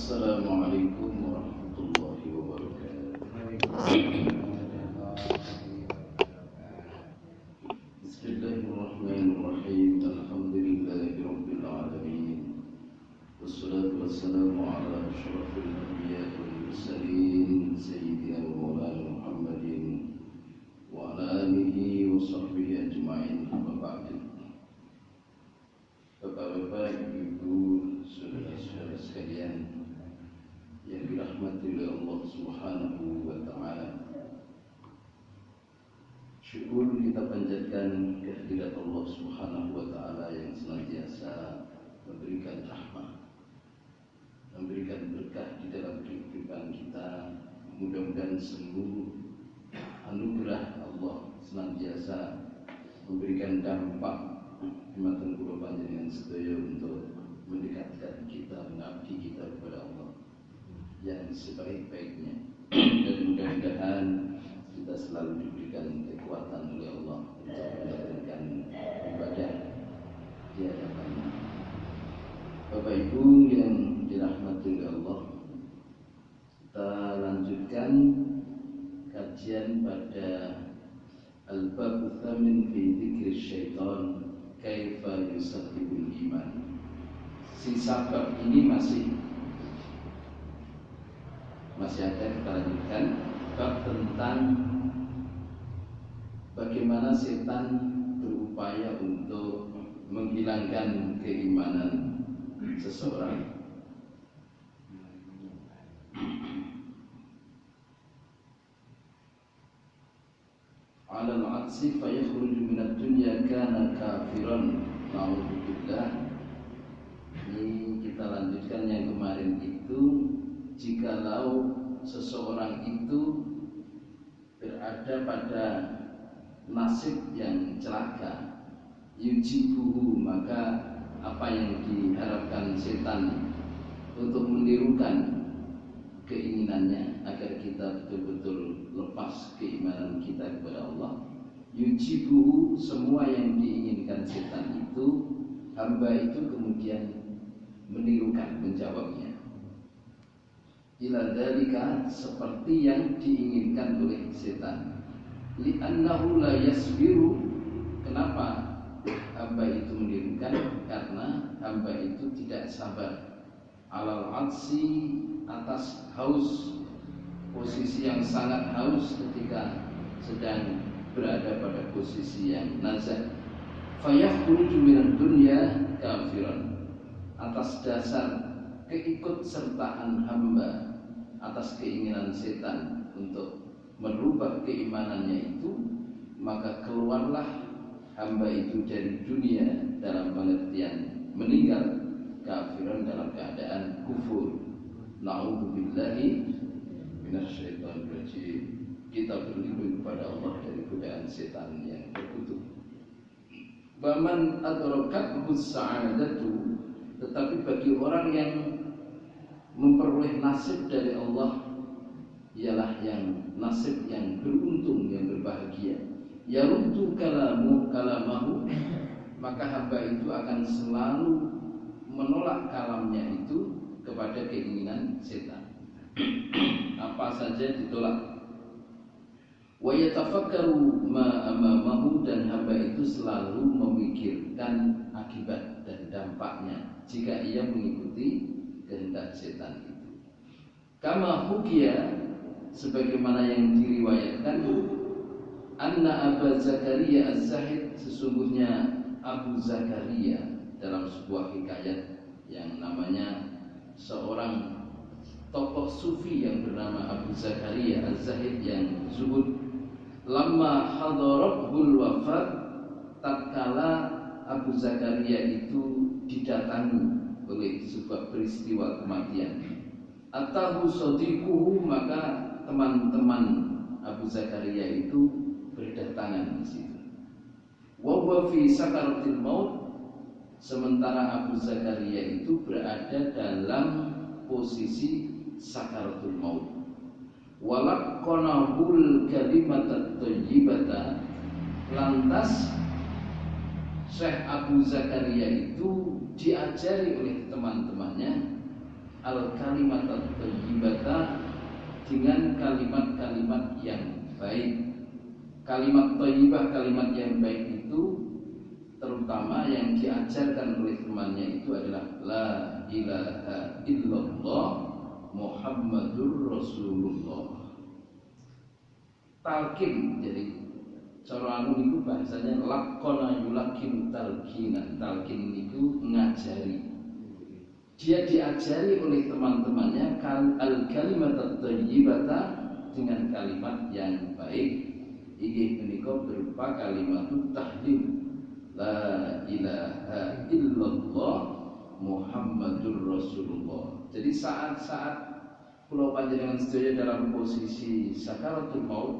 Assalamualaikum warahmatullahi wabarakatuh. Bismillahirrahmanirrahim. Alhamdulillahirabbil alamin. Wassalatu wassalamu ala asyrafil anbiya'i wal mursalin sayyidina wa maulana Muhammadin wa ala alihi wa sahbihi ajma'in. Amma ba'du. Bapak-bapak, ibu-ibu, saudara-saudara sekalian yang dirahmati oleh Allah Subhanahu wa taala. Syukur kita panjatkan kehadirat Allah Subhanahu wa taala yang senantiasa memberikan rahmat, memberikan berkah di dalam kehidupan kita. Mudah-mudahan seluruh anugerah Allah senantiasa memberikan dampak hikmatan kula panjenengan sedaya untuk mendekatkan kita, mengabdi kita kepada Allah yang sebaik-baiknya. Dan mudah-mudahan kita selalu diberikan kekuatan oleh Allah untuk menjalankan ibadah di hadapan-Nya. Bapak Ibu yang dirahmati oleh Allah, kita lanjutkan kajian pada Al-Bab Tsamin fi Dzikri Syaitan Kaifa Yusaddibul Iman. Sisa bab ini masih ada, kita lanjutkan bab tentang bagaimana setan berupaya untuk menghilangkan keimanan seseorang. Alal aksi fayakhruju minad dunya kana kafiran. Na'udzubillah. Ini kita lanjutkan yang kemarin itu, jikalau seseorang itu berada pada nasib yang celaka, yujibuhu, maka apa yang diharapkan setan untuk menirukan keinginannya agar kita betul-betul lepas keimanan kita kepada Allah. Yujibuhu, semua yang diinginkan setan itu, hamba itu kemudian menirukan, menjawabnya. Ila dzalika, seperti yang diinginkan oleh setan. Li'annahu la yasbiru, kenapa hamba itu menirukan? Karena hamba itu tidak sabar. Alal atsi, atas haus, posisi yang sangat haus ketika sedang berada pada posisi yang nazar. Fayakhruju minad dunya kafiran, atas dasar keikutsertaan hamba atas keinginan setan untuk merubah keimanannya itu, maka keluarlah hamba itu dari dunia dalam pengertian meninggal, kafiran dalam keadaan kufur. Na'udzubillahi minasyaitonir rajim. Kita berlindung kepada Allah dari godaan setan yang terkutuk. Baman adrakat sa'adatu, tetapi bagi orang yang memperoleh nasib dari Allah, ialah yang nasib yang beruntung, yang berbahagia. Yaruddu kalamahu, maka hamba itu akan selalu menolak kalamnya itu kepada keinginan setan. Apa saja ditolak. Wa yatafakkaru ma amamahu, dan hamba itu selalu memikirkan akibat dan dampaknya jika ia mengikuti kehendak setan itu. Kama hukiya, sebagaimana yang diriwayatkan, anna Abu Zakaria Az-Zahid, sesungguhnya Abu Zakaria, dalam sebuah hikayat yang namanya seorang tokoh sufi yang bernama Abu Zakaria Az-Zahid yang zuhud. Lamma hadaratul wafat, tatkala Abu Zakaria itu didatangi oleh sebuah peristiwa kematian. Atahu sadiquhu, maka teman-teman Abu Zakaria itu berdatangan di situ. Wa huwa fi sakaratil maut, sementara Abu Zakaria itu berada dalam posisi sakaratul maut. Walaqqanahul kalimatat thayyibata, lantas Syekh Abu Zakaria itu diajari oleh teman-temannya al-kalimat at-thayyibata dengan kalimat-kalimat yang baik. Kalimat thayyibah, kalimat yang baik itu terutama yang diajarkan oleh temannya itu adalah la ilaha illallah Muhammadur Rasulullah. Talqin, jadi cara anu niku bahasanya laqana yulakin talqinan. Talqin niku ngajari. Dia diajari oleh teman-temannya al-kalimat at-thayyibata dengan kalimat yang baik. Iki menika berupa kalimat tahlil. La ilaha illallah Muhammadur Rasulullah. Jadi saat-saat kula panjenengan sedaya dalam posisi sakaratul maut,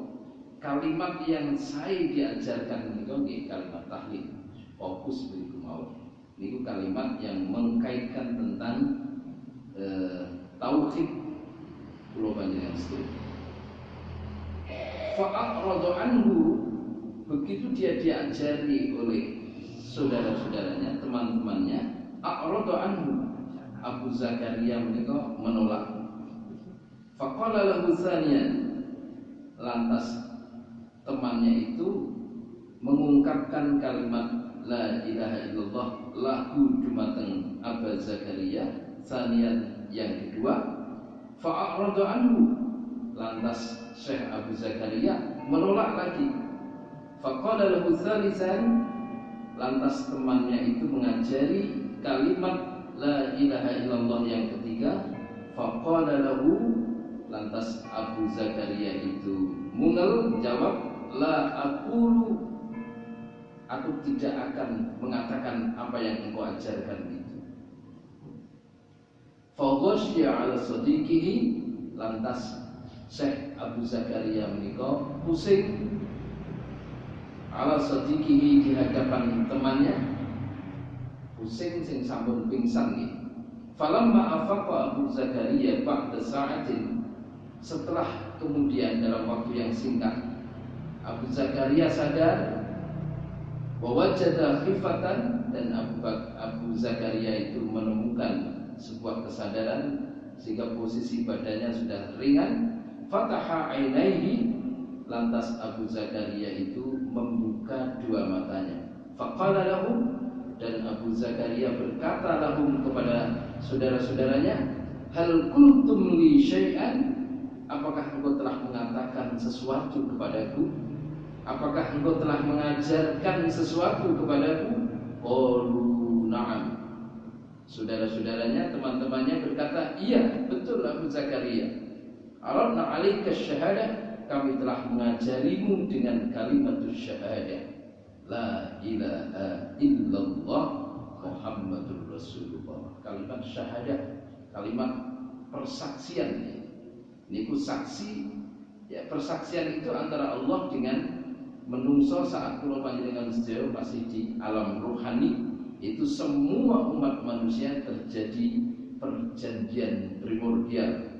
kalimat yang saya diajarkan menika nggih kalimat tahlil. Fokus beriku maut. Niku kalimat yang mengkaitkan tentang tauhid kula panjenengan sedaya. Fa'aradu anhu, begitu dia diajari oleh saudara-saudaranya, teman-temannya, a'radu anhu, Abu Zakaria menika menolak. Faqala lahu tsaniyan, lantas temannya itu mengungkapkan kalimat la ilaha illallah lahu dumateng Abu Zakaria, tsaniyan yang kedua. Fa'aradu anhu, lantas Syekh Abu Zakaria menolak lagi. Faqala lahu tsalisan, lantas temannya itu mengajari kalimat la ilaha illallah yang ketiga. Faqala lahu, lantas Abu Zakaria itu mungel jawab, la aqulu, aku tidak akan mengatakan apa yang engkau ajarkan itu. Faghashiya ala sadiqihi, lantas Syekh Abu Zakaria menika pusing ala sadiqihi di hadapan temannya, pusing sing sampun pingsan nggih. Falamma afaqa Abu Zakaria ba'da sa'atin, setelah kemudian dalam waktu yang singkat Abu Zakaria sadar, wa wajada khifatan, dan Abu Zakaria itu menemukan sebuah kesadaran sehingga posisi badannya sudah ringan. Fataha ainaihi, lantas Abu Zakaria itu membuka dua matanya. Faqala lahum, dan Abu Zakaria berkata lahum kepada saudara-saudaranya, hal kuntum li syai'an, apakah engkau telah mengatakan sesuatu kepadaku? Apakah engkau telah mengajarkan sesuatu kepadaku? Qalu na'am. Saudara-saudaranya, teman-temannya berkata, iya, betul Abu Zakaria. Aradna 'alaika syahadah, kami telah mengajarimu dengan kalimat syahadah, la ilaha illallah Muhammadur Rasulullah. Kalimat syahadah, kalimat persaksian. Niku saksi, ya, persaksian itu antara Allah dengan menungso. Saat kula panjenengan sedaya masih di alam rohani, itu semua umat manusia terjadi perjanjian primordial.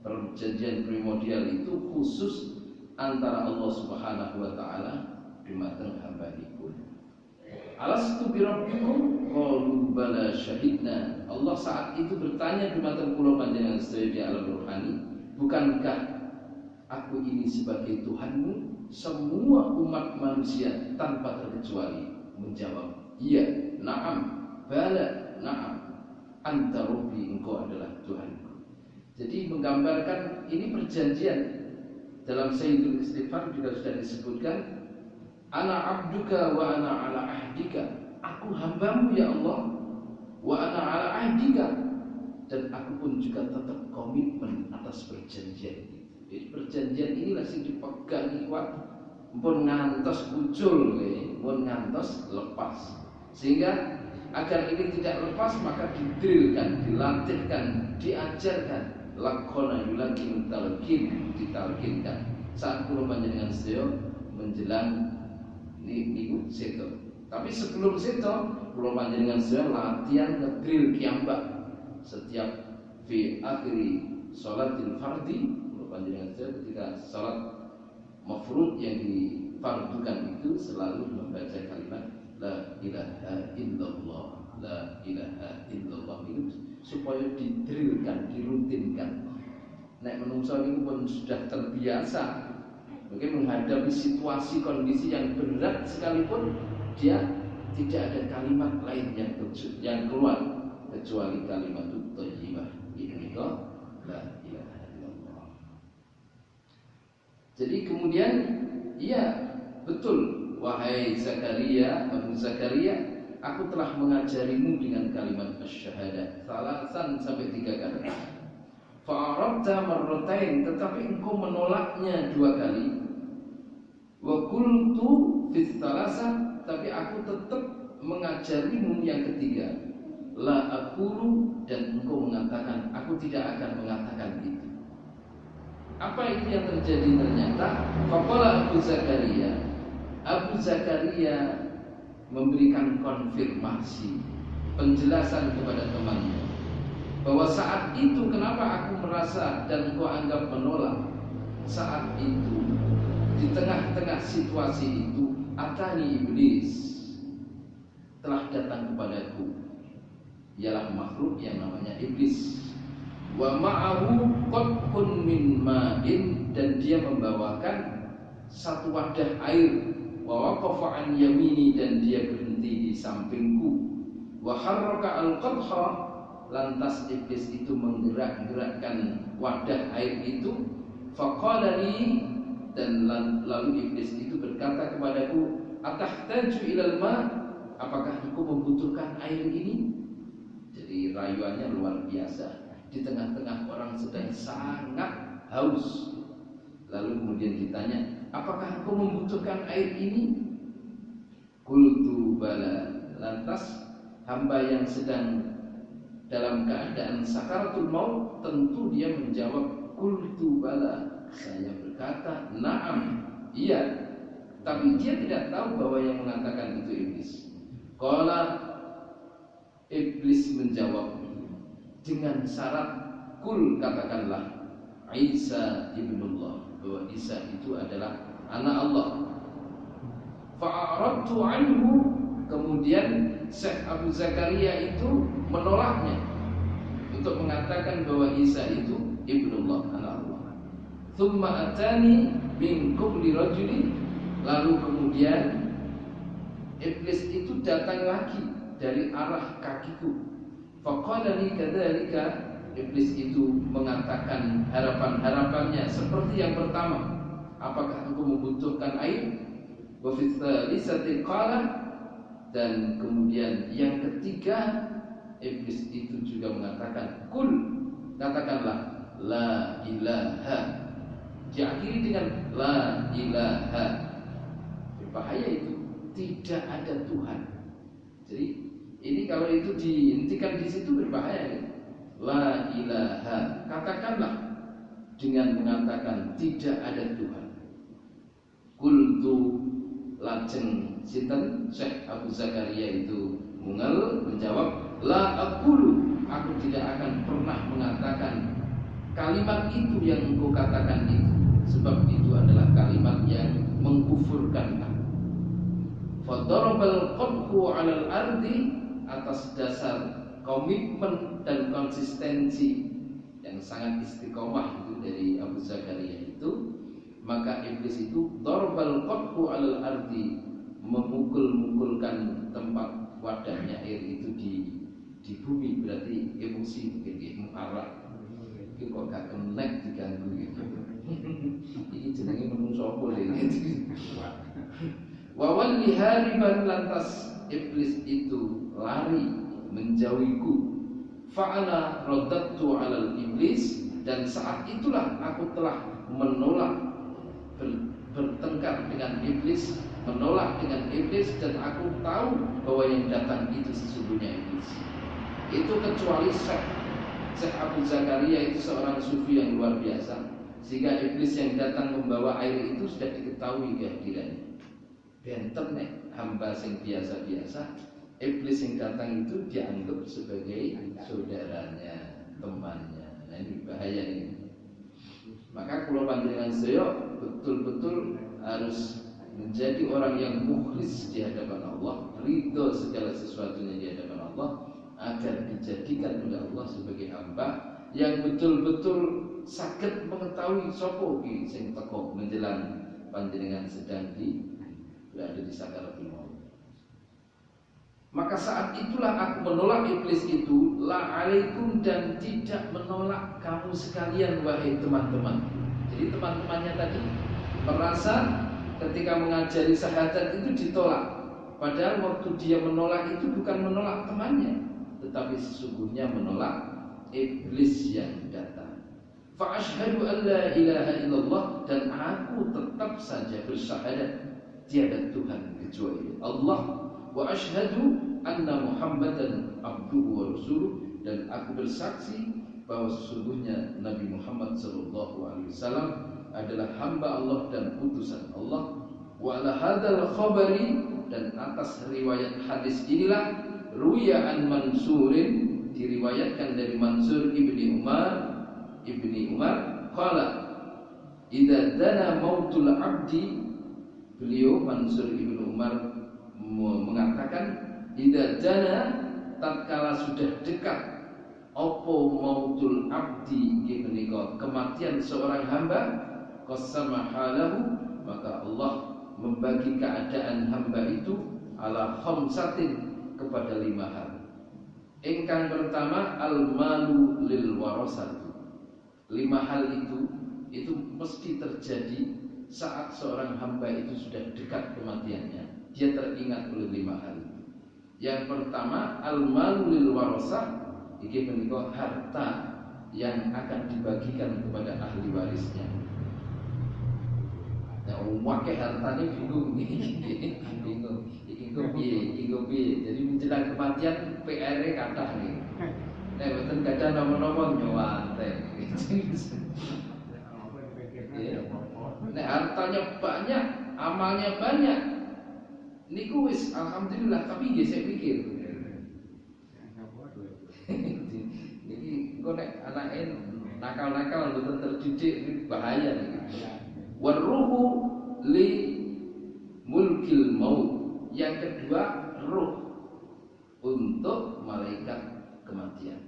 Perjanjian primordial itu khusus antara Allah Subhanahu wa taala dumateng hambanipun. Alastu bi rabbikum qalu bala syahidna. Allah saat itu bertanya dumateng kula panjenengan sedaya di alam rohani, bukankah aku ini sebagai Tuhanmu? Semua umat manusia tanpa terkecuali menjawab, iya, na'am, bala, na'am, anta rabbi, engkau adalah Tuhanku. Jadi menggambarkan ini perjanjian. Dalam Sayyidul Istighfar juga sudah disebutkan, ana abduka wa ana ala ahdika, aku hambamu ya Allah, wa ana ala ahdika, dan aku pun juga tetap komitmen atas perjanjian itu. Jadi perjanjian inilah yang dipegang kuat, pun ngantos muncul, pun ngantos lepas. Sehingga agar ini tidak lepas, maka didrilkan, dilatihkan, diajarkan. Lakona yulakin talqin, ditalqinkan. Saat kula panjenengan sedaya menjelang niku seto. Tapi sebelum seto, kula panjenengan sedaya latihan ngedril kiambak. Setiap fi akhiri sholatil fardhi, kula panjenengan sedaya ketika salat mafrud yang difardukan itu selalu membaca kalimat la ilaha illallah, la ilaha illallah itu supaya didrilkan, dirutinkan. Nek menungso ini pun sudah terbiasa, mungkin menghadapi situasi kondisi yang berat sekalipun dia tidak ada kalimat lain yang keluar kecuali kalimat thayyibah. Ini kok la ilaha illallah. Jadi kemudian iya betul, wahai Zakaria, Abu Zakaria, aku telah mengajarimu dengan kalimat asyhadah salasan sampai 3 kali. Fa'arabta marratain, tetapi engkau menolaknya 2 kali. Wa qultu fi tsalasa, tapi aku tetap mengajarimu yang ketiga. La aqulu, dan engkau mengatakan aku tidak akan mengatakan itu. Apa itu yang terjadi ternyata? Faqala Abu Zakaria memberikan konfirmasi, penjelasan kepada temannya bahwa saat itu kenapa aku merasa dan engkau anggap menolak. Saat itu di tengah-tengah situasi itu atani iblis telah datang kepadaku, ialah makhluk yang namanya iblis. Wa ma'ahu qadhun min ma'in, dan dia membawakan satu wadah air. Wa waqafa an yamini, dan dia berhenti di sampingku. Wa harraka al-qadha, lantas iblis itu menggerak-gerakkan wadah air itu. Faqala li, dan lalu iblis itu berkata kepadaku, atahtaju ilal ma, apakah engkau membutuhkan air ini? Jadi rayuannya luar biasa. Di tengah-tengah orang sedang sangat haus. Lalu kemudian ditanya, apakah engkau membutuhkan air ini? Qultu bala, lantas hamba yang sedang dalam keadaan sakaratul maut tentu dia menjawab qultu bala, saya berkata na'am, iya. Tapi dia tidak tahu bahwa yang mengatakan itu iblis. Qala, iblis menjawab dengan syarat, kul, katakanlah Isa ibnullah, bahwa Isa itu adalah anak Allah. Fa'aradtu anhu, kemudian Syekh Abu Zakaria itu menolaknya untuk mengatakan bahwa Isa itu ibnullah, anak Allah. Thumma atani min qubli rajuli, lalu kemudian iblis itu datang lagi dari arah kakiku. Faqala li kadzalika, iblis itu mengatakan harapan-harapannya seperti yang pertama, apakah engkau membutuhkan air? Wa fi tsalisati qala, dan kemudian yang ketiga iblis itu juga mengatakan kul, katakanlah la ilaha, diakhiri dengan la ilaha. Bahaya itu, tidak ada Tuhan. Jadi ini kalau itu dihentikan di situ berbahaya. La ilaha, katakanlah dengan mengatakan tidak ada Tuhan. Qultu, lajeng sinten Syekh Abu Zakaria itu menjawab, la aqulu, aku tidak akan pernah mengatakan kalimat itu yang engkau katakan itu, sebab itu adalah kalimat yang mengkufurkan aku. Fadarabal qadhu 'alal ardi, atas dasar komitmen dan konsistensi yang sangat istiqomah itu dari Abu Zakaria itu, maka iblis itu darbal qadhu 'alal ardi, memukul-mukulkan tempat wadahnya air itu di bumi, berarti emosi mungkin dia marah. Itu kok gak kenek diganggu gitu. Ini jenenge menungso apa iki. Wa walli hariban, lantas iblis itu lari menjauhiku. Fa'ala raddattu 'alal iblis, dan saat itulah aku telah menolak, bertengkar dengan iblis, menolak dengan iblis, dan aku tahu bahwa yang datang itu sesungguhnya iblis. Itu kecuali Syekh Abu Zakaria itu seorang sufi yang luar biasa, sehingga iblis yang datang membawa air itu sudah diketahui kehadirannya. Benten nek hamba sing biasa-biasa, iblis yang datang itu dianggap sebagai saudaranya, temannya. Nah ini bahaya ini. Maka kalau panjenengan sedaya betul-betul harus menjadi orang yang mukhlis di hadapan Allah, ridho segala sesuatunya di hadapan Allah, agar dijadikan oleh Allah sebagai hamba yang betul-betul saged mengetahui sapa iki sing teko menjelang panjenengan sedang berada di sakaratul maut. Maka saat itulah aku menolak iblis itu, la alaikum, dan tidak menolak kamu sekalian wahai teman-teman. Jadi teman-temannya tadi merasa ketika mengajari syahadat itu ditolak. Padahal waktu dia menolak itu bukan menolak temannya, tetapi sesungguhnya menolak iblis yang datang. Fa asyhadu an la ilaha illallah, dan aku tetap saja bersyahadat tiada Tuhan kecuali Allah, wa asyhadu anna Muhammadan abduhu wa rasuluh, dan aku bersaksi bahwa sesungguhnya Nabi Muhammad sallallahu alaihi wasallam adalah hamba Allah dan utusan Allah. Wa ala hadzal khabari, dan atas riwayat hadis inilah ruya an Mansurin, diriwayatkan dari Mansur ibni Umar qala idza dana mautul abdi, beliau Mansur ibni Umar mengatakan idza dana, tatkala sudah dekat apa mautul abdi, menika kematian seorang hamba, qasama halahu, maka Allah membagi keadaan hamba itu ala khamsatin, kepada 5 hal. Ingkang pertama al-malu lil warasat. 5 hal itu mesti terjadi saat seorang hamba itu sudah dekat kematiannya. Dia teringat oleh 5 hal. Yang pertama al-malu lil warasat, iki menika harta yang akan dibagikan kepada ahli warisnya. Ya, wakil hartanya bingung bingung piye. Jadi menjelang kematian PR-nya kathah nih. Nek mboten gadah nomor-nomor nyuwate. Nek hartanya banyak, amalnya banyak, niku wis alhamdulillah, tapi nggih saya pikir. Niki kok nek anake nakal-nakal mboten terdidik bahaya niki. Waruhu li mulkil maut. Yang kedua ruh untuk malaikat kematian.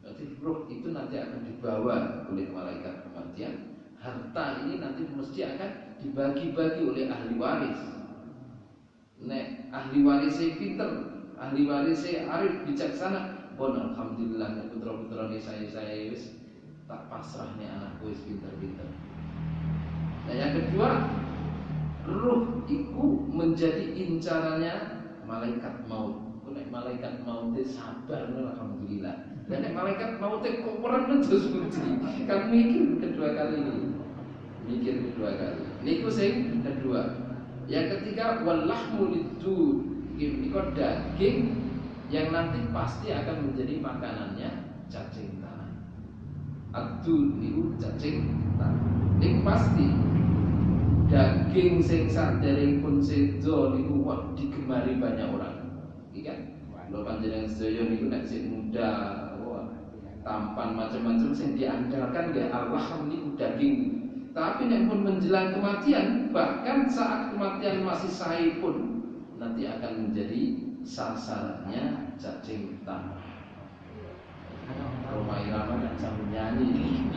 Berarti ruh itu nanti akan dibawa oleh malaikat kematian. Harta ini nanti mesti akan dibagi-bagi oleh ahli waris. Nek ahli warisnya pinter, ahli warisnya arif bijaksana, pun alhamdulillah nek putra-putrane saya wis tak pasrahnya anakku wis pinter-pinter. Nah yang kedua, ruh itu menjadi incarannya malaikat maut. Nek malaikat maut sabar, alhamdulillah. Dan nek malaikat maut kok perang terus mesti. Kan mikir kedua kali ini. Niku sing kedua. Yang ketiga walahmu lidud. Ini daging yang nanti pasti akan menjadi makanannya cacing tanah. Adud niku cacing tanah. Niku pasti. Daging sing saderengipun sedo niku digemari banyak orang. Iki kan lho panjenengan sedaya niku nek sing muda, tampan macam-macam sing diandalkan nggih Allah niku daging. Tapi nek pun menjelang kematian, bahkan saat kematian masih sahih pun nanti akan menjadi sasarannya cacing tanah. Roma Irama kan sambil nyanyi.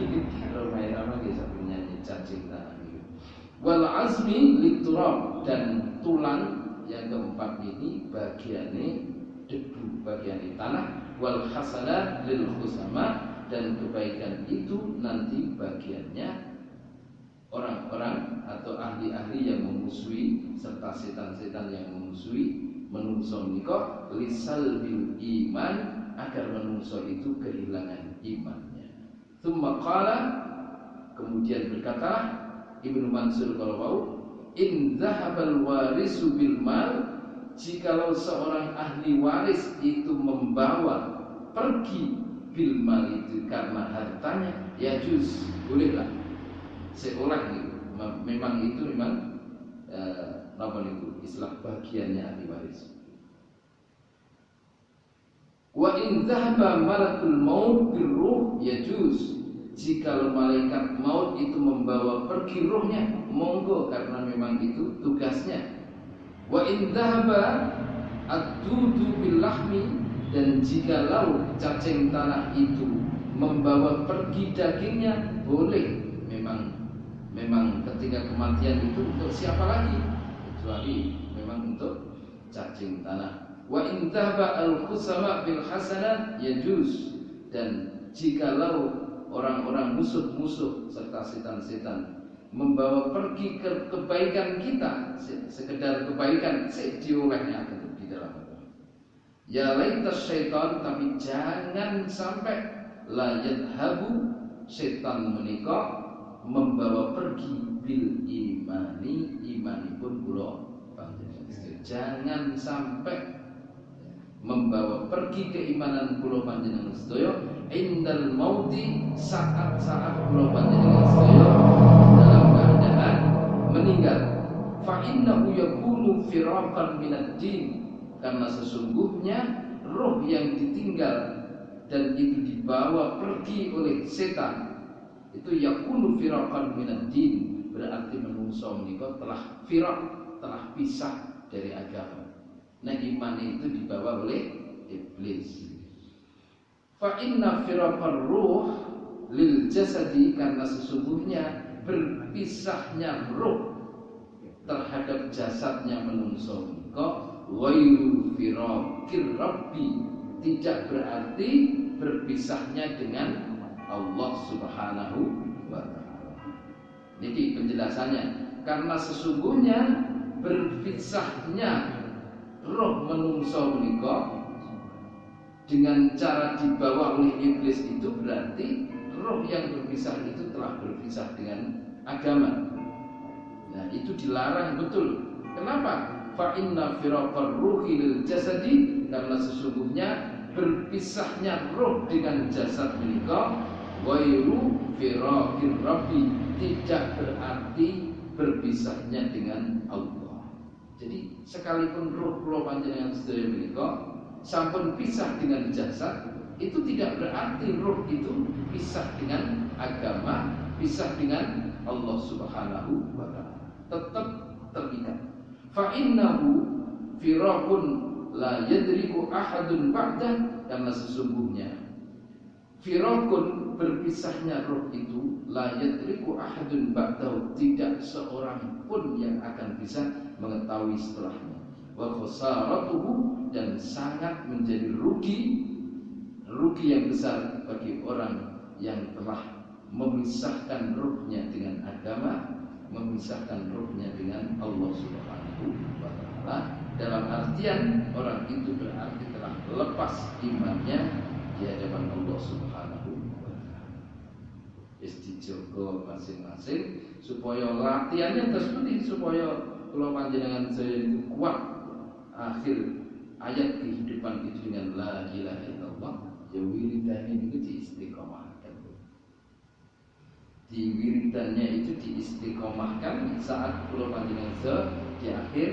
Roma Irama nggih sambil nyanyi cacing tanah. Wal azmi liturab, dan tulang yang keempat ini bagiannya debu, bagiannya tanah. Wal hasanat lil khusama, dan kebaikan itu nanti bagiannya orang-orang atau ahli-ahli yang memusuhi serta setan-setan yang memusuhi menungso menika lisal bil iman, agar menungso itu kehilangan imannya. Tsumma qala, kemudian berkata Ibnu Mansur kalau in zahabal warisu bil mal, jikalau seorang ahli waris itu membawa pergi bil mal itu karena hartanya, ya juz, bolehlah seolah itu memang apa itu istilah bagiannya ahli waris. Wa in zahaba malakul maut bil ruh, ya juz, Jikalau malaikat maut itu membawa pergi ruhnya, monggo, karena memang itu tugasnya. Wa in dhahaba ad-dudu bil lahmi, dan jikalau cacing tanah itu membawa pergi dagingnya, boleh. Memang ketika kematian itu untuk siapa lagi kecuali memang untuk cacing tanah. Wa in dhahaba al-khusama bil hasanat yajuz, dan jikalau orang-orang musuh-musuh serta setan-setan membawa pergi ke kebaikan kita, sekedar kebaikan diolehnya di dalam itu. Ya laitas syaitan, tapi jangan sampai la yadhabu, setan menika membawa pergi bil imani, imanipun kula panjenengan. Jangan sampai membawa pergi keimanan kula panjenengan sedaya indal mauti, saat-saat kula panjenengan sedaya dalam keadaan meninggal. Fa innahu yakunu firaqan minad din, karena sesungguhnya roh yang ditinggal dan itu dibawa pergi oleh setan itu yakunu firaqan minad din, berarti menungso menika telah firaq, telah pisah dari agama. Nah, iman itu dibawa oleh iblis. Fa inna firaqar ruh lil jasadi, karena sesungguhnya berpisahnya roh terhadap jasadnya menungso menika ghairu firaqir rabbi, tidak berarti berpisahnya dengan Allah Subhanahu wa taala. Jadi penjelasannya, karena sesungguhnya berpisahnya roh menungso menika dengan cara dibawa oleh iblis, itu berarti roh yang berpisah itu telah berpisah dengan agama. Nah, itu dilarang betul. Kenapa? Fa inna firaqar ruhi lil jasadi, karena sesungguhnya berpisahnya roh dengan jasad menika ghairu firaqir rabbi, tidak berarti berpisahnya dengan Allah. Jadi sekalipun roh kula panjenengan sedaya menika sampun pisah dengan jasad, itu tidak berarti roh itu pisah dengan agama, pisah dengan Allah Subhanahu wa taala. Tetap terikat. Fa innahu firaqun la yadriku ahadun ba'dah, karena sesungguhnya firaqun, berpisahnya roh itu, la yadriku ahadun ba'dahu, tidak seorang pun yang akan bisa mengetahui setelahnya. Wa khasaratuhu, dan sangat menjadi rugi yang besar bagi orang yang telah memisahkan ruhnya dengan agama, memisahkan ruhnya dengan Allah Subhanahu wa taala. Dalam artian orang itu berarti telah lepas imannya di hadapan Allah Subhanahu wa taala. Istijogo masing-masing supaya latihannya tersebut, supaya kula panjenengan saya itu kuat akhir ayat kehidupan itu dengan la ilaha illallah, ya wiridannya itu diistiqomahkan. Di wiridannya itu diistiqomahkan saat kula panjenengan saya di akhir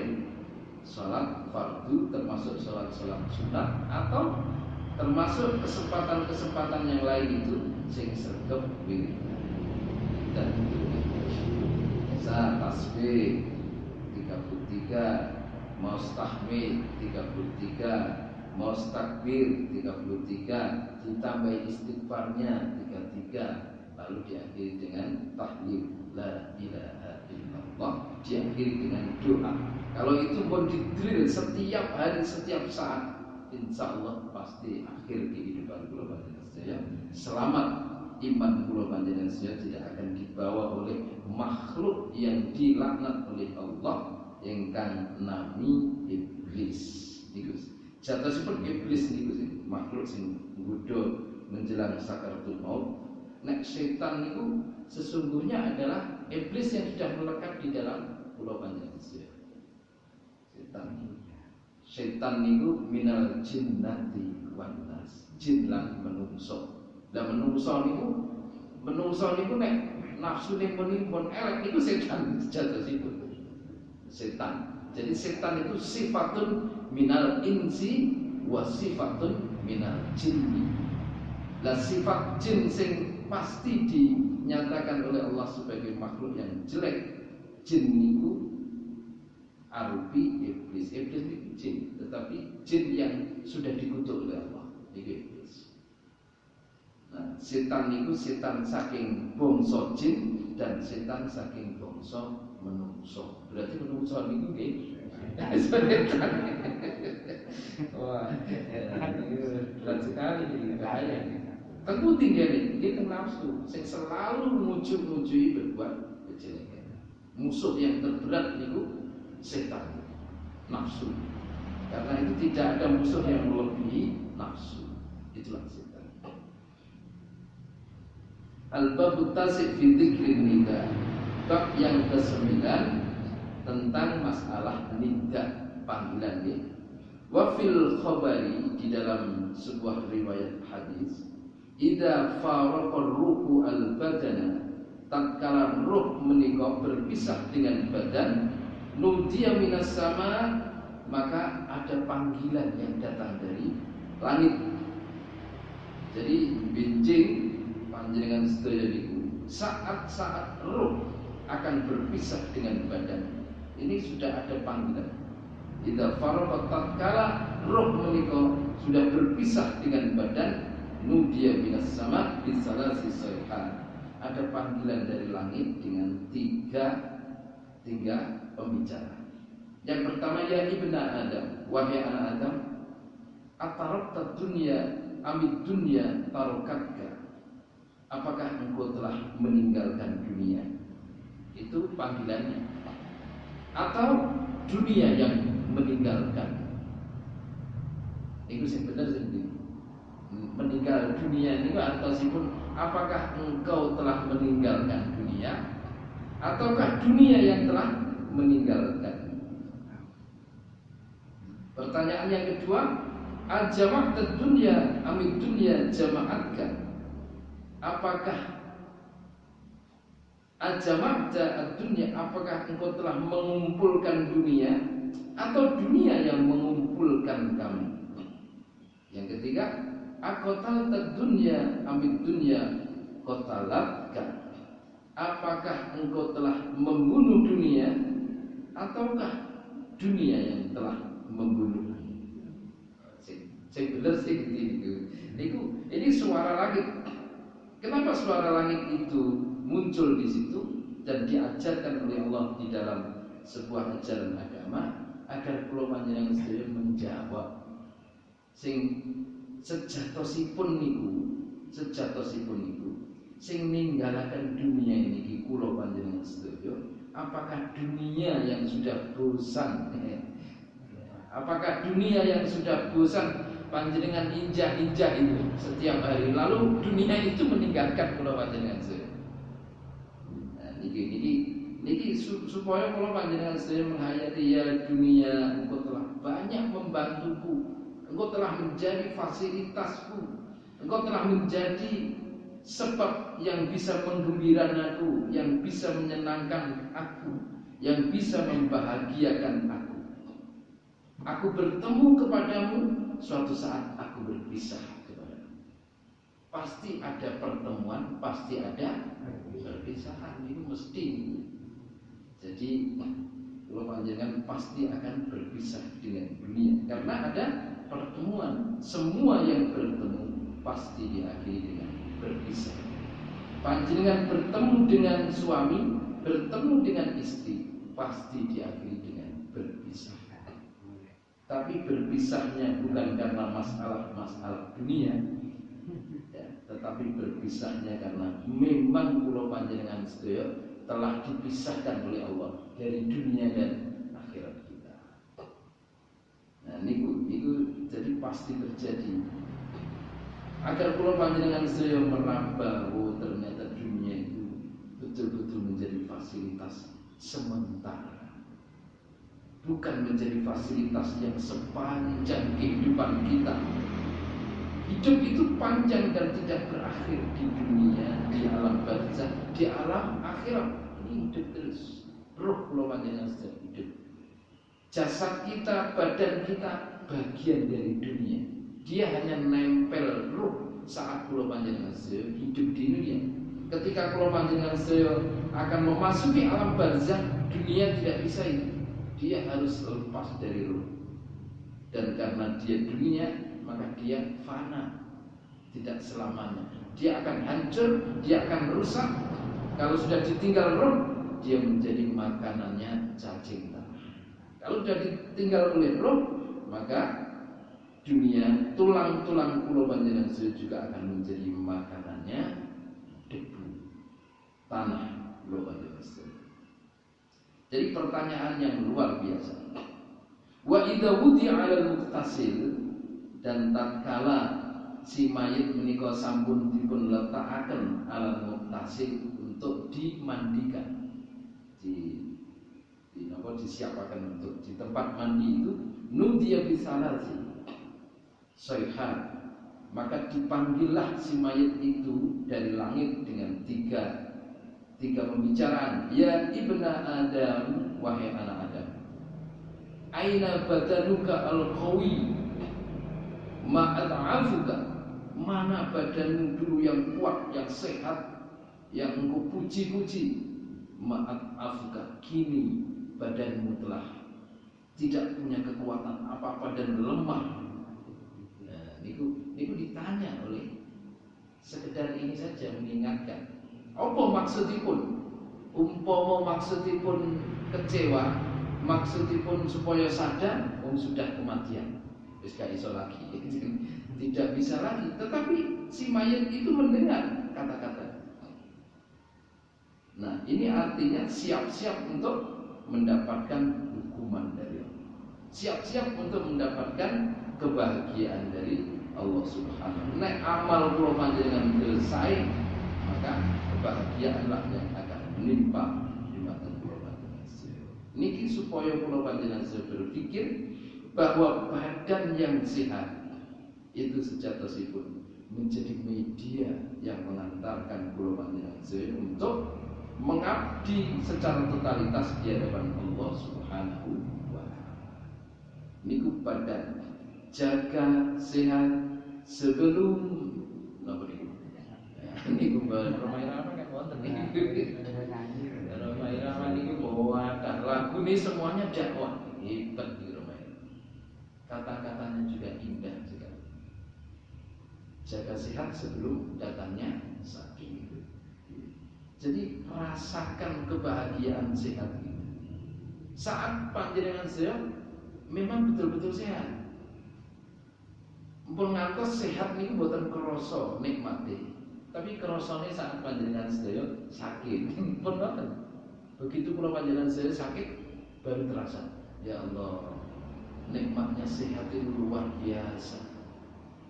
sholat fardu, termasuk sholat sunat, atau termasuk kesempatan-kesempatan yang lain itu sing sergap wiridan. Dan bisa tasbih 33, mau tahmid 33, mau takbir 33, ditambah istighfarnya 33, lalu diakhiri dengan tahlil la ilaha illallah, diakhiri dengan doa. Kalau itu pun didrill setiap hari, setiap saat, insya Allah pasti akhir kehidupan kula panjenengan sedaya selamat. Iman kula panjenengan sedaya tidak akan dibawa oleh makhluk yang dilaknat oleh Allah, ingkang nami iblis. Niku jatosipun iblis niku sing makhluk sing nggodha menjelang sakaratul maut. Nek setan niku sesungguhnya adalah iblis yang sudah melekat di dalam kula panjenengan sedaya. Setan niku minal jinnati wan nas, jin lan menungso. Dan menungso niku nek nafsune pun elek niku setan jatosipun. Setan. Jadi setan itu sifatun minal insi wa sifatun minal jinni. Lah sifat jin sing pasti dinyatakan oleh Allah sebagai makhluk yang jelek. Jin niku arupi iblis. Iblis itu jin, tetapi jin yang sudah dikutuk oleh Allah itu iblis. Nah, setan niku setan saking bangsa jin dan setan saking bangsa menungso. Berarti menungso niku nggih setan. Wah, berat sekali ini bahaya. Tentu tinggal ini nafsu yang selalu muncul-muncul berbuat kejelekan. Musuh yang terberat itu setan, nafsu. Karena itu tidak ada musuh yang melebihi nafsu. Itulah setan. Al-babu tasik fi dzikrin nida. Bab yang ke-9 tentang masalah nida, panggilan dia. Wa fil khabari, di dalam sebuah riwayat hadis, idza faraqa ruhu al-badana, tatkala ruh menika berpisah dengan badan, nudiya minas sama, maka ada panggilan yang datang dari langit. Jadi benjing panjenengan sedaya niku saat-saat ruh akan berpisah dengan badan, ini sudah ada panggilan. Idza faraqa, tatkala ruh menika sudah berpisah dengan badan, nudiya minas sama bisalasi sayhan, ada panggilan dari langit dengan tiga pembicara. Yang pertama, ya ibna Adam, wahai anak Adam, atarabta dunya amid dunya tarokatka, apakah engkau telah meninggalkan dunia? Itu panggilannya. Atau dunia yang meninggalkan. Itu yang benar sendiri. Meninggal dunia ini artinya apakah engkau telah meninggalkan dunia ataukah dunia yang telah meninggalkan? Pertanyaan yang kedua, ajama'ta dunya amid dunya jama'atka, apakah ajama'ta dunya, apakah engkau telah mengumpulkan dunia atau dunia yang mengumpulkan kamu? Yang ketiga, aqtalta dunya amid dunya qatalatka, apakah engkau telah membunuh dunia ataukah dunia yang telah membunuh? Saya benar sih gitu. Ini suara langit. Kenapa suara langit itu muncul di situ dan diajarkan oleh Allah di dalam sebuah ajaran agama agar kula panjenengan sedaya menjawab sing sejatosipun niku sing ninggalaken dunia ini kula panjenengan sedaya, apakah dunia yang sudah bosan? Apakah dunia yang sudah bosan panjenengan injak-injak itu setiap hari, lalu dunia itu meninggalkan kula panjenengan sedaya? Nah, niki supaya kula panjenengan sedaya menghayati, ya dunia, engkau telah banyak membantuku, engkau telah menjadi fasilitasku, engkau telah menjadi sebab yang bisa menggembirakan aku, yang bisa menyenangkan aku, yang bisa membahagiakan aku. Aku bertemu kepadamu, suatu saat aku berpisah kepadamu. Pasti ada pertemuan, pasti ada perpisahan, itu mesti. Jadi kalau panjenengan pasti akan berpisah dengan dunia, karena ada pertemuan. Semua yang bertemu pasti diakhiri dengan berpisah. Panjenengan bertemu dengan suami, bertemu dengan istri, pasti diakhiri dengan berpisah. Tapi berpisahnya bukan karena masalah dunia, ya, tetapi berpisahnya karena memang kula panjenengan sedaya telah dipisahkan oleh Allah dari dunia dan akhirat kita. Nah, niku jadi pasti terjadi. Agar kula panjenengan sedaya meraba, oh ternyata dunia itu betul-betul menjadi fasilitas sementara, bukan menjadi fasilitas yang sepanjang kehidupan kita. Hidup itu panjang dan tidak berakhir di dunia, di alam barzakh, di alam akhirat. Ini hidup terus. Roh kula panjenengan sedaya hidup. Jasad kita, badan kita bagian dari dunia. Dia hanya nempel, ruh saat kula panjenengan sedaya hidup di dunia. Ketika kula panjenengan sedaya akan memasuki alam barzakh, dunia tidak bisa itu. Dia harus lepas dari roh. Dan karena dia dunia, maka dia fana, tidak selamanya. Dia akan hancur, dia akan rusak. Kalau sudah ditinggal roh, dia menjadi makanannya cacing tanah. Kalau sudah ditinggal oleh roh, maka dunia, tulang-tulang kula panjenengan juga akan menjadi makanannya debu, tanah kula panjenengan. Jadi pertanyaan yang luar biasa. Wa idza wudi'a 'alal muqtasil, dan tatkala si mayit menika sampun dipun letakaken 'alal muqtasil untuk dimandikan, disiapkan untuk di tempat mandi itu, nudiya bisalati sayhan, maka dipanggillah si mayit itu dari langit dengan tiga pembicaraan. Ya ibna Adam, wahai anak Adam, aina badanuka al-qawi ma'at'afuka, mana badanmu dulu yang kuat, yang sehat, yang engkau puji-puji. Ma'at'afuka, kini badanmu telah tidak punya kekuatan apa-apa dan lemah. Nah, niku ditanya oleh sekedar ini saja mengingatkan. Apa maksudipun? Umpama maksudipun kecewa, maksudipun supaya sadar, sudah kematian, wis gak iso lagi, tidak bisa lagi. Tetapi si mayat itu mendengar kata-kata. Nah, ini artinya siap-siap untuk mendapatkan hukuman dari Allah, siap-siap untuk mendapatkan kebahagiaan dari Allah Subhanahu. Nek amal kula panjenengan selesai, maka kebahagiaanlah yang akan menimpa di mata kula panjenengan. Niki supaya kula panjenengan berpikir bahwa badan yang sehat itu sejatosipun menjadi media yang mengantarkan kula panjenengan untuk mengabdi secara totalitas di hadapan Allah Subhanahu wa taala. Niku badan jaga sehat sebelum ini kumpulan Romai Rama kan wonten iki. Romai Rama niki bawa lagu ini semuanya dakwah. Hebat di Romai. Kata-katanya juga indah sekali. Jaga sehat sebelum datangnya sakit. Jadi rasakan kebahagiaan sehat itu. Saat panjenengan sehat, memang betul-betul sehat. Mpun ngantos sehat niku mboten krasa nikmate. Tapi kerosone saat panjenengan sedaya sakit. Pun ngoten. Begitu kula panjenengan sedaya sakit baru terasa, ya Allah, nikmatnya sehat itu luar biasa.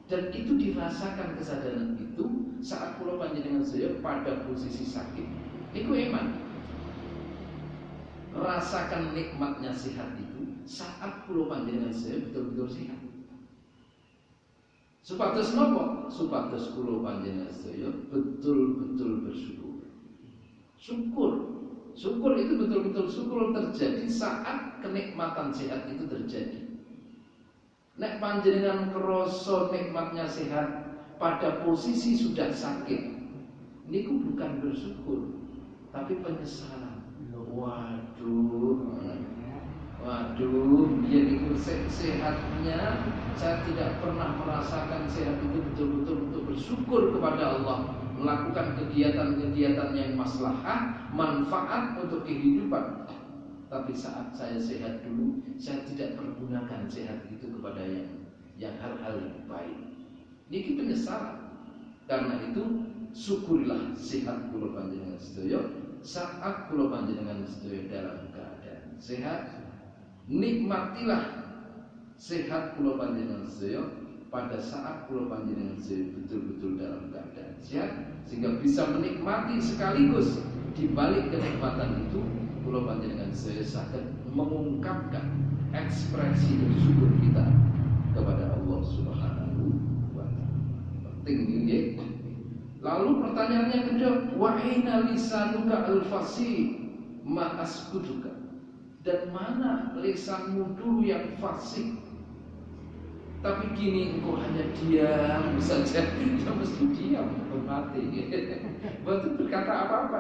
Dan itu dirasakan kesadaran itu saat kula panjenengan sedaya pada posisi sakit. Iku eman. Rasakan nikmatnya sehat itu saat kula panjenengan sedaya betul-betul sehat. Supados napa? Supados kula panjenengan sedaya betul-betul bersyukur. Syukur itu betul-betul syukur terjadi saat kenikmatan sehat itu terjadi. Nek panjenengan krasa nikmatnya sehat pada posisi sudah sakit, niku bukan bersyukur, tapi penyesalan. Waduh, dia itu sehatnya saya tidak pernah merasakan sehat itu betul-betul untuk bersyukur kepada Allah, melakukan kegiatan-kegiatan yang maslahah, manfaat untuk kehidupan. Tapi saat saya sehat dulu, saya tidak pergunakan sehat itu kepada yang hal-hal yang baik. Niki penyesalan. Karena itu syukurilah sehat kula panjenengan sedaya saat kula panjenengan sedaya dalam keadaan sehat. Nikmatilah sehat kula panjenengan sedaya pada saat kula panjenengan sedaya betul-betul dalam keadaan sehat, sehingga bisa menikmati sekaligus di balik kenikmatan itu kula panjenengan sedaya saged mengungkapkan ekspresi bersyukur kita kepada Allah Subhanahu wa taala. Penting ini. Lalu pertanyaannya kedua, wa aina lisanuka al-fasih ma askutuka? Dan mana lisanmu dulu yang fasih? Tapi kini engkau hanya diam saja. Dia mesti diam, mati. Betul berkata apa-apa.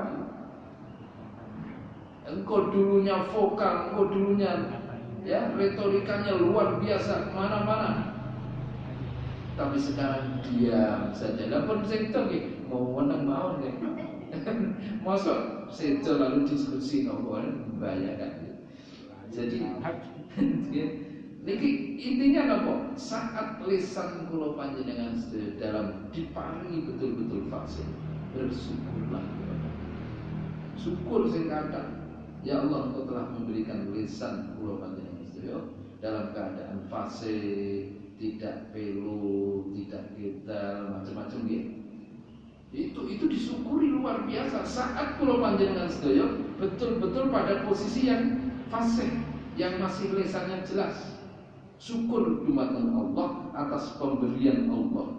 Engkau dulunya vokal, engkau dulunya ya retorikanya luar biasa kemana-mana. Tapi sekarang diam saja. Lapor sektor mau menang mau nggak? Masuk sektor lalu diskusi nomor banyak kan. Jadi niki intinya apa? Saat lisan kula panjenengan dalam diparingi betul-betul fasih, bersyukurlah. Syukur sing kathah. Ya Allah, Engkau telah memberikan lisan kula panjenengan sedaya dalam keadaan fasih, tidak pelu, tidak getal, macam-macam gitu. Itu disyukuri luar biasa. Saat kula panjenengan sedaya betul-betul pada posisi yang fasih, yang masih lisannya jelas. Syukur dumateng Allah atas pemberian Allah.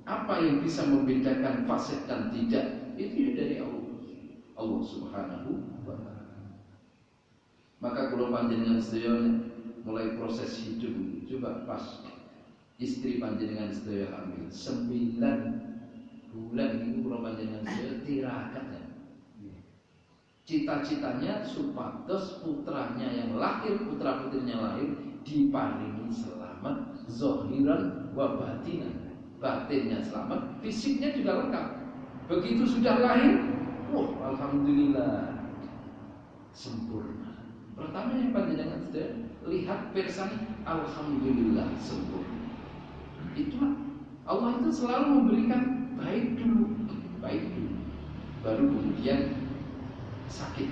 Apa yang bisa membedakan fasih dan tidak? Itu dari Allah. Allah Subhanahu wa taala. Maka kula panjenengan sedaya mulai proses hidup, coba pas istri panjenengan sedaya hamil 9 bulan itu kula panjenengan sedaya tirakat ya. Cita-citanya supados putranya yang lahir, putra putrinya lahir diparingi selamat zahiran wa batinan. Batinnya selamat, fisiknya juga lengkap. Begitu sudah lahir, wah alhamdulillah sempurna. Pertama yang panjenengan sudah lihat persani, alhamdulillah sempurna. Itulah Allah itu selalu memberikan baik dulu, baru kemudian sakit.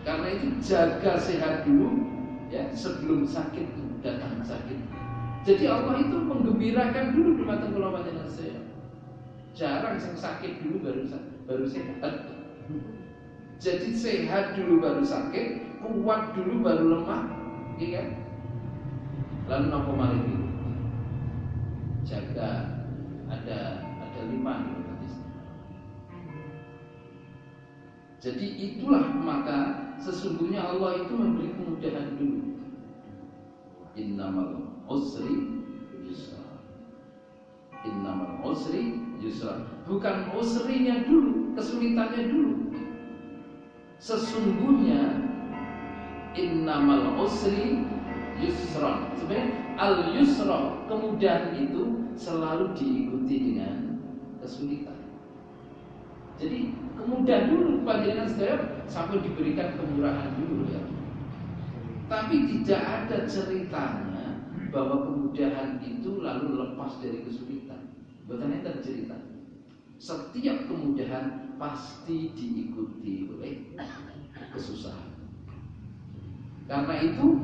Karena itu jaga sehat dulu ya sebelum sakit datang sakit. Jadi Allah itu menggembirakan dulu dumateng kula panjenengan saya. Jarang sing sakit dulu baru sehat. Jadi sehat dulu baru sakit, kuat dulu baru lemah, iya kan? Lalu napa malih dulu? Jaga ada 5 hadis. Jadi itulah maka sesungguhnya Allah itu memberi kemudahan dulu. Innamal usri yusra. Innamal usri yusra. Bukan usrinya dulu, kesulitannya dulu. Sesungguhnya innamal usri yusra. Sebenarnya al yusra, kemudahan itu selalu diikuti dengan kesulitan. Jadi kemudahan dulu panjenengan sedaya sampai diberikan kemurahan dulu ya. Tapi tidak ada ceritanya bahwa kemudahan itu lalu lepas dari kesulitan. Bukan itu cerita. Setiap kemudahan pasti diikuti oleh kesusahan. Karena itu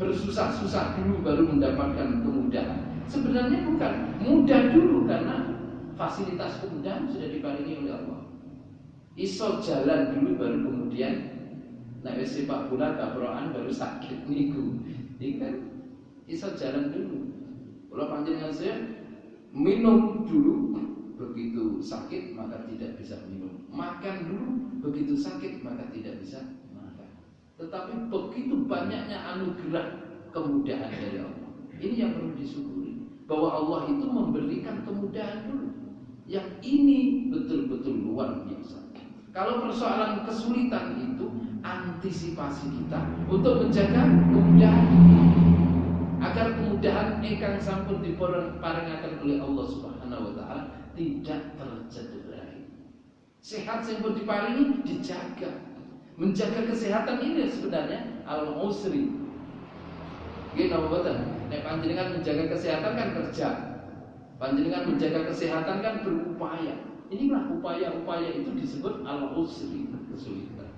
bersusah-susah dulu baru mendapatkan kemudahan. Sebenarnya bukan mudah dulu karena fasilitas kemudahan sudah diparingi oleh Allah. Iso jalan dulu baru kemudian nek wis sepak bola kabroan baru sakit niku. Iki kan iso jalan dulu. Kalau panjenengan saya minum dulu begitu sakit maka tidak bisa minum. Makan dulu begitu sakit maka tidak bisa makan. Tetapi begitu banyaknya anugerah kemudahan dari Allah. Ini yang perlu disyukuri, bahwa Allah itu memberikan kemudahan dulu. Yang ini betul-betul luar biasa. Kalau persoalan kesulitan itu antisipasi kita untuk menjaga kemudahan, agar kemudahan ingkang sampun diparingaken oleh Allah Subhanahu wa taala tidak tercederai. Sehat sing pun diparingi dijaga. Menjaga kesehatan ini sebenarnya al-usri. Nggih napa boten? Nek panjenengan menjaga kesehatan kan kerja. Panjenengan menjaga kesehatan kan berupaya. Inilah upaya-upaya itu disebut al-usri, kesulitan.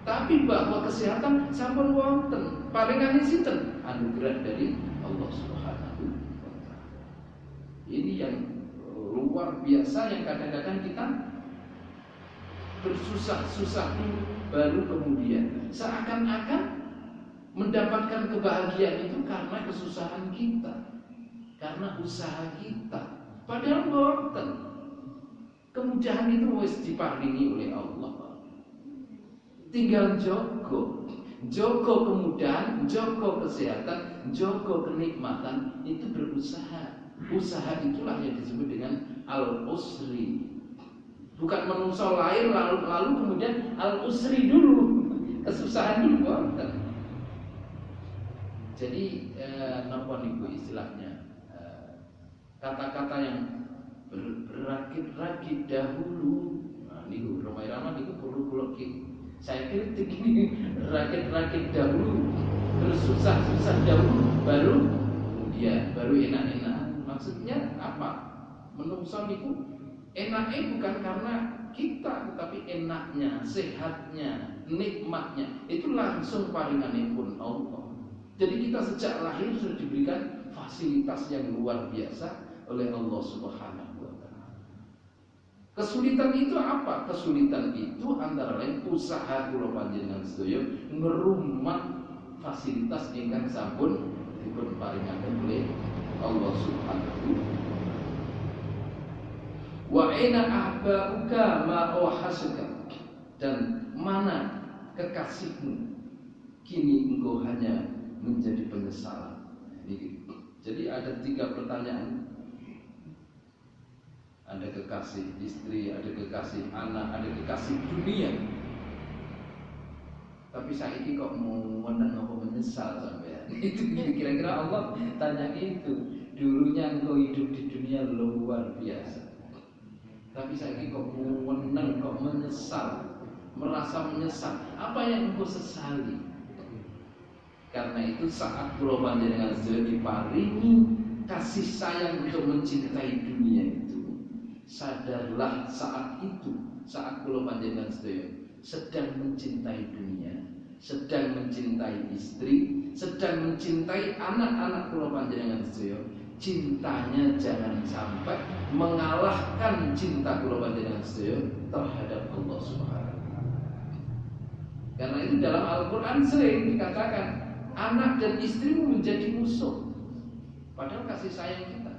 Tapi bahwa kesehatan sampun wonten, paringan sinten? Anugerah dari Allah Subhanahu wa taala. Ini yang luar biasa yang kadang-kadang kita bersusah-susah dulu baru kemudian seakan-akan mendapatkan kebahagiaan itu karena kesusahan kita, karena usaha kita. Padahal wonten kemudahan itu wis diparingi oleh Allah. Tinggal jogo. Jogo kemudahan, jogo kesehatan, jogo kenikmatan, itu berusaha. Usaha itulah yang disebut dengan al-usri. Bukan menungso lahir lalu kemudian al-usri dulu, kesusahan dulu. Jadi napa niku istilahnya, kata-kata yang berakit-rakit dahulu. Nah, niku Rhoma Irama niku perlu kula saya kritik ini, rakit-rakit dahulu, bersusah-susah dahulu, baru kemudian baru enak-enak. Maksudnya apa? Menungso niku enaknya bukan karena kita, tetapi enaknya, sehatnya, nikmatnya itu langsung paringanipun Allah. Jadi kita sejak lahir sudah diberikan fasilitas yang luar biasa oleh Allah Subhanahu. Kesulitan itu apa? Kesulitan itu antara lain usaha kula panjenengan sedaya ngerumat fasilitas ingkang sampun dipun paringaken oleh Allah Subhanahu. Wa aina ahbauka ma wahasuka, dan mana kekasihmu kini engkau hanya menjadi penyesalan. Jadi ada 3 pertanyaan. Ada kekasih istri, ada kekasih anak, ada kekasih dunia. Tapi saya ini kok mau menang apa menyesal sampai itu kira-kira Allah tanya itu. Dulunya engkau hidup di dunia luar biasa, tapi saya ini kok mau menang, kok menyesal, merasa menyesal. Apa yang engkau sesali? Karena itu saat kula panjenengan sedaya diparingi kasih sayang untuk mencintai dunia itu, sadarlah saat itu, saat kula panjenengan sedaya sedang mencintai dunia, sedang mencintai istri, sedang mencintai anak-anak kula panjenengan sedaya, cintanya jangan sampai mengalahkan cinta kula panjenengan sedaya terhadap Allah Subhanahu. Karena itu dalam Al-Qur'an sering dikatakan anak dan istrimu menjadi musuh, padahal kasih sayang kita.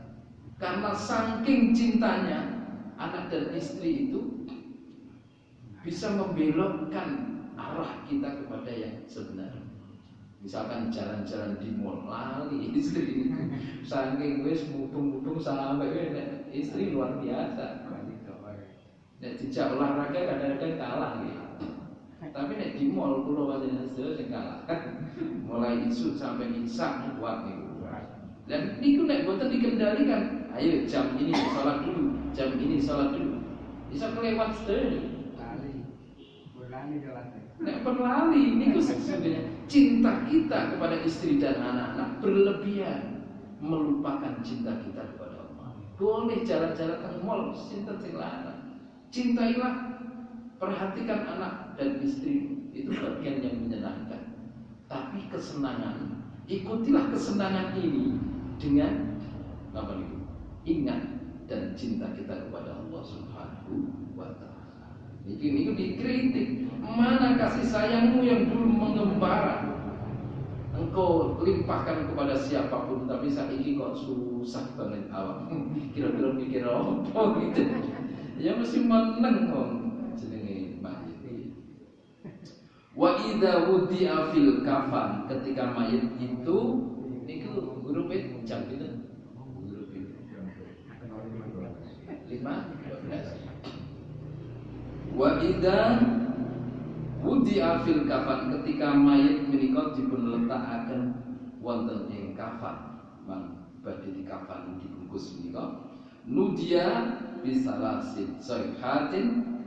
Karena saking cintanya, anak dan istri itu bisa membelokkan arah kita kepada yang sebenarnya. Misalkan jalan-jalan di mall, lali istri itu, saking wis mutung-mutung sampai istri luar biasa. Nek dijak olahraga kadang-kadang kalah gitu. Tapi nek di mall kula panjenengan sedaya sing kalah. Mulai isu sampai imsak kuat niku. Dan niku nek boten dikendalikan, ayo jam ini salat dulu, jam ini salat dulu, bisa kelewat sedaya. Nek berlali niku sesungguhnya cinta kita kepada istri dan anak-anak berlebihan, melupakan cinta kita kepada Allah. Boleh jalan-jalan ke mall, cinta sing larang. Cintailah, perhatikan anak dan istri, itu bagian yang menyenangkan. Tapi kesenangan, ikutilah kesenangan ini dengan apa itu? Ingat dan cinta kita kepada Allah Subhanahu wa Ta'ala. Ini dikritik. Mana kasih sayangmu yang dulu mengembara, engkau limpahkan kepada siapapun, tapi saat ini kok susah banget awak. Kira-kira mikir apa gitu. Ya mesti meneng wong jenenge mayit. Wa idza wudi'a fil kafan, ketika mayit itu niku huruf jam itu. Huruf 5 12. Wa idza wudi'a fil kafan, ketika mayit menika dipun letakaken wonten ing kafan, man badhe dikafani dibungkus menika, nudia bisalasin sayhatin,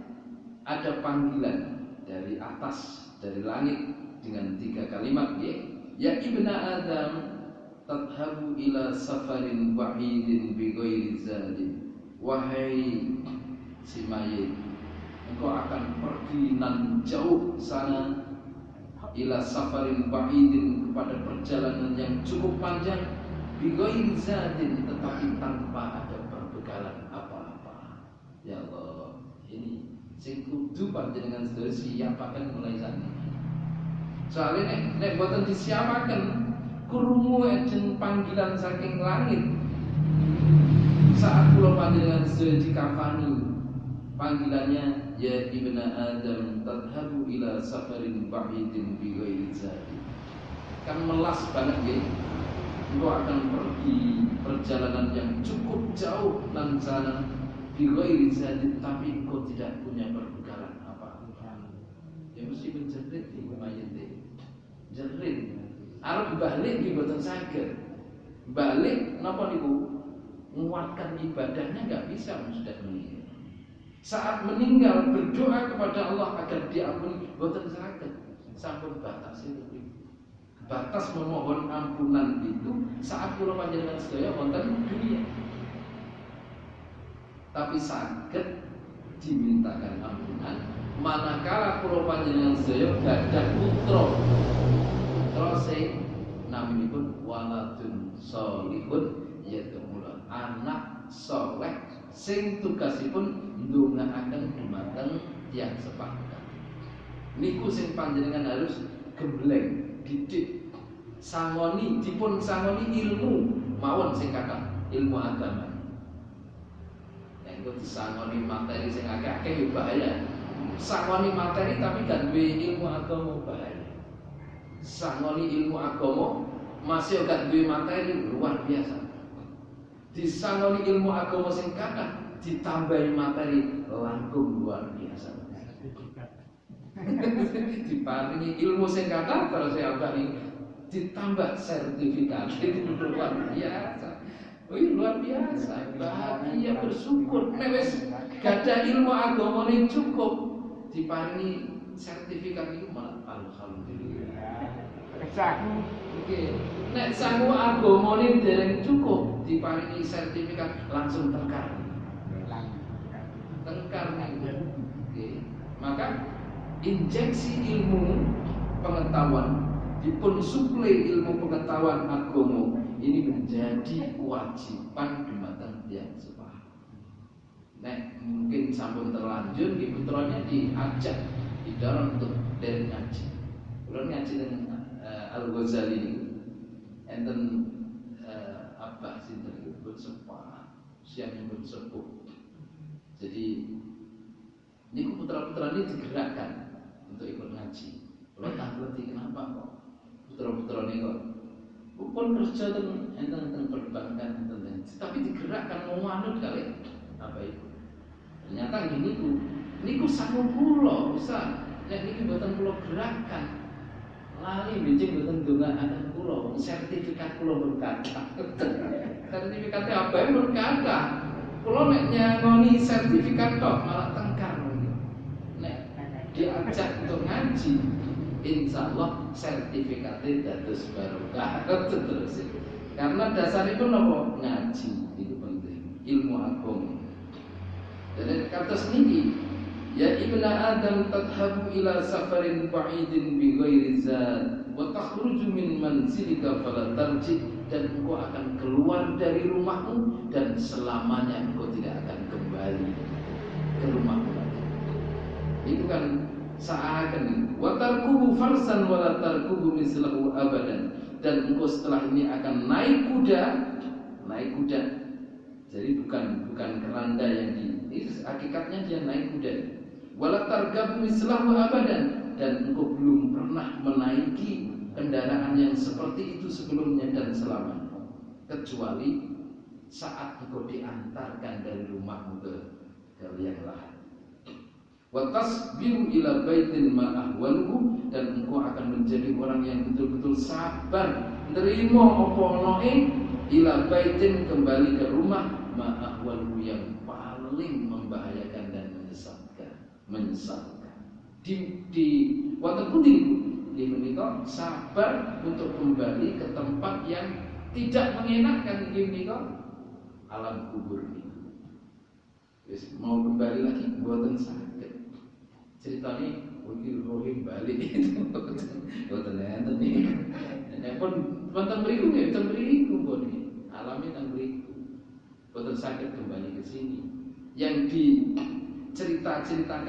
ada panggilan dari atas, dari langit dengan 3 kalimat, ya ibna Adam tadhabu ila safarin ba'idin bi ghairi zadin, wahai si mayit, engkau akan pergi nan jauh sana, ila safarin ba'idin, kepada perjalanan yang cukup panjang, bi ghairi zadin, tetapi tanpa ada perbekalan apa-apa. Ya Allah, ini sing kudu panjenengan sedaya siapaken mulai saiki. Soalnya nek boten disiapaken, krungu ejeng panggilan saking langit saat kula panjenengan sedaya dikafani, panggilannya ya ibna Adam tadhabu ila safarin ba'idin bi ghairi zadi. Kan melas banget ya. Engkau akan pergi perjalanan yang cukup jauh lan sana bi ghairi zadi, tapi engkau tidak punya perbekalan apa-apa. Ya mesti menjerit di mayit deh. Jerit. Arep balik di boten saged. Balik napa niku? Menguatkan ibadahnya enggak bisa sudah meninggal. Saat meninggal berdoa kepada Allah agar diampuni boten saged. Sampun batas itu. Batas memohon ampunan itu saat kula panjenengan sedaya wonten dunia. Tapi saged dimintakan ampunan manakala kula panjenengan sedaya gadah putra. Terus naminipun waladun sholihun yaitu anak soleh sing tugasipun ndongaaken dumateng tiyang sepakat. Niku sing panjenengan harus gembleng, didik, sangoni, dipun sangoni ilmu mawon sing kathah, ilmu agama. Nek kok disangoni materi sing akeh-akeh bahaya. Sangoni materi tapi gak duwe ilmu agama bahaya. Sangoni ilmu agama masih gak duwe materi luar biasa. Disangoni ilmu agama sing kathah ditambahi materi langkung luar biasa. Diparingi ilmu sing kathah terus saya abani ditambah sertifikat itu luar biasa. Oh iya luar biasa. Bahagia bersyukur nek wis gadah ilmu agama ning cukup diparingi sertifikat itu malah alhamdulillah. Oke, nek sangu agamane dereng cukup diparingi sertifikat langsung tengkar. Tengkar niku. Oke. Maka injeksi ilmu pengetahuan dipun suplai ilmu pengetahuan agama ini menjadi kewajiban dumateng tiyang sepah. Nek mungkin sampun terlanjur di putranya diajak didorong untuk dari ngaji. Kalau ngaji dengan Al-Ghazali ini enten Abah sinten bersepah siang bersepuh. Jadi niku putra-putra ini digerakkan untuk ikut ngaji. Kalau tak ngerti kenapa kok putra-putra ini kok bukan kerja enten perbankan enten, tapi digerakkan mau manut kali apa itu? Ternyata gini niku sangu kula bisa nek niki mboten kula gerakan. Lali bijing mboten ndongaaken kula, sertifikat kula berkata. Sertifikatnya apa yang berkata? Kula nek nyangoni sertifikat tok malah tengkar niku. Nek diajak untuk ngaji, insyaallah sertifikatnya dados barokah terus. Karena dasaripun napa? Ngaji itu penting, ilmu agama. Jadi kata niki ya ibna Adam tadhabu ila safarin ba'idin bi ghairi zad wa takhruju min manzilika fala tarji, dan engkau akan keluar dari rumahmu dan selamanya engkau tidak akan kembali ke rumahmu lagi. Itu kan seakan wa tarkubu farsan wa la tarkubu mislahu abadan, dan engkau setelah ini akan naik kuda. Jadi bukan keranda yang hakikatnya dia naik kuda. Wala targabu mislahu abadan, dan engkau belum pernah menaiki kendaraan yang seperti itu sebelumnya dan selamanya, kecuali saat engkau diantarkan dari rumahmu ke liang lahat. Wa tasbiru ila baitin ma ahwaluhu, dan engkau akan menjadi orang yang betul-betul sabar nerima apa onoe ila baitin, kembali ke rumah ma ahwaluhu yang paling membahayakan dan menyesalkan. Di waktu putih di menikah sabar untuk kembali ke tempat yang tidak mengenakkan. Di menikah alam kubur ini. Mau kembali lagi buatan sakit. Ceritanya wakil rohim balik itu buatan enten nih. Pun buatan beriku ya, buatan beriku bodi. Alamnya tan beriku. Buatan sakit kembali ke sini. Yang diceritakan